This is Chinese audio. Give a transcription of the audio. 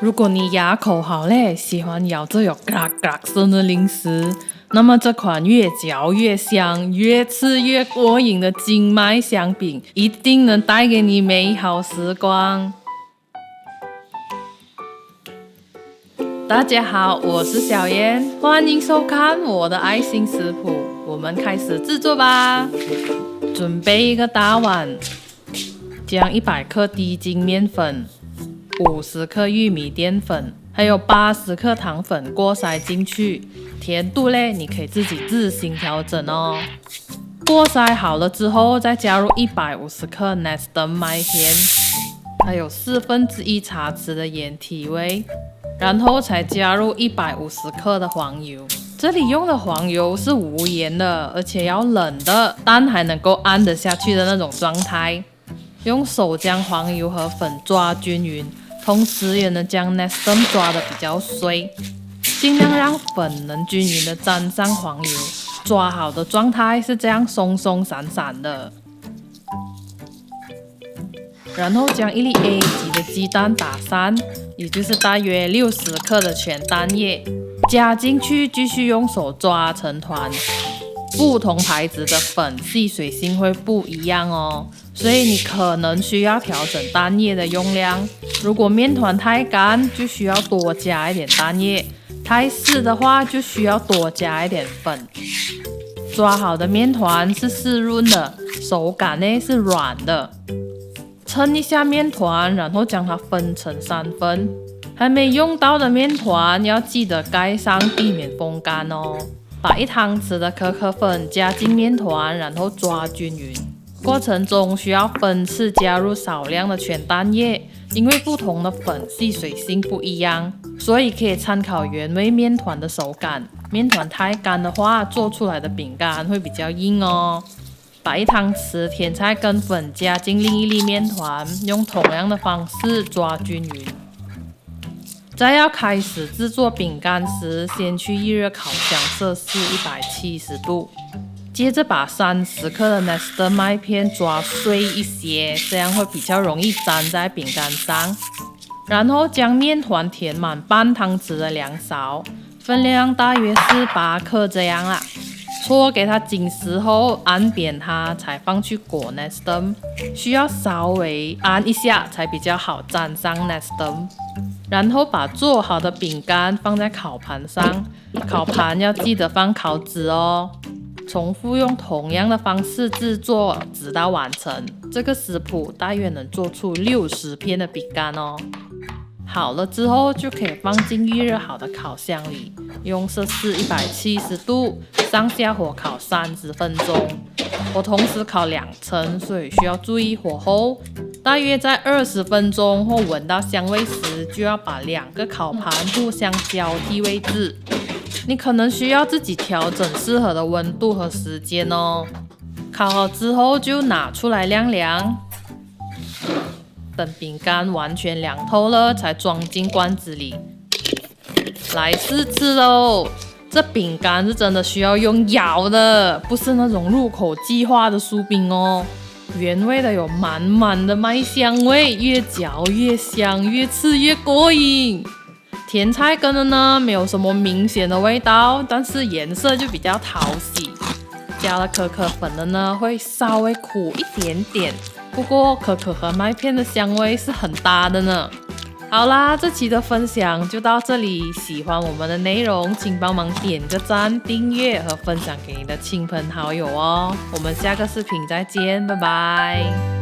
如果你牙口好嘞，喜欢咬着有嘎嘎声的零食，那么这款越嚼越香、越吃越过瘾的金麦香饼，一定能带给你美好时光。大家好，我是小妍，欢迎收看我的爱心食谱。我们开始制作吧。准备一个大碗，将100克低筋面粉、50克玉米淀粉，还有80克糖粉过筛进去。甜度嘞，你可以自行调整哦。过筛好了之后，再加入150克 Nestum 麦片，还有1/4茶匙的盐提味，然后才加入150克的黄油。这里用的黄油是无盐的，而且要冷的，但还能够按得下去的那种状态。用手将黄油和粉抓均匀，同时也能将 Nestum 抓得比较碎，尽量让粉能均匀的沾上黄油。抓好的状态是这样松松散散的。然后将1粒 A 级的鸡蛋打散，也就是大约60克的全蛋液加进去，继续用手抓成团。不同牌子的粉吸水性会不一样哦，所以你可能需要调整蛋液的用量。如果面团太干，就需要多加一点蛋液；太湿的话，就需要多加一点粉。抓好的面团是湿润的，手感呢是软的。称一下面团，然后将它分成3份。还没用到的面团要记得盖上，避免风干哦。把1汤匙的可可粉加进面团，然后抓均匀。过程中需要分次加入少量的全蛋液，因为不同的粉吸水性不一样，所以可以参考原味面团的手感。面团太干的话，做出来的饼干会比较硬哦。把1汤匙甜菜根粉加进另一粒面团，用同样的方式抓均匀。在要开始制作饼干时，先去预热烤箱摄氏170度，接着把30克的 Nestum 麦片抓碎一些，这样会比较容易粘在饼干上。然后将面团填满半汤匙的2勺，分量大约是8克这样啦。搓给它紧实后，按扁它，才放去裹 Nestum。需要稍微按一下才比较好沾上 Nestum。然后把做好的饼干放在烤盘上，烤盘要记得放烤纸哦。重复用同样的方式制作，直到完成。这个食谱大约能做出60片的饼干哦。好了之后，就可以放进预热好的烤箱里，用摄氏170度上下火烤30分钟。我同时烤2层，所以需要注意火候。大约在20分钟后闻到香味时，就要把2个烤盘互相交替位置。你可能需要自己调整适合的温度和时间哦。烤好之后就拿出来晾凉。等饼干完全凉透了，才装进罐子里。来试吃喽！这饼干是真的需要用咬的，不是那种入口即化的酥饼哦。原味的有满满的麦香味，越嚼越香，越吃越过瘾。甜菜根的呢，没有什么明显的味道，但是颜色就比较讨喜。加了可可粉的呢，会稍微苦一点点。不过可可和麦片的香味是很搭的呢。好啦，这期的分享就到这里。喜欢我们的内容，请帮忙点个赞、订阅和分享给你的亲朋好友哦。我们下个视频再见，拜拜。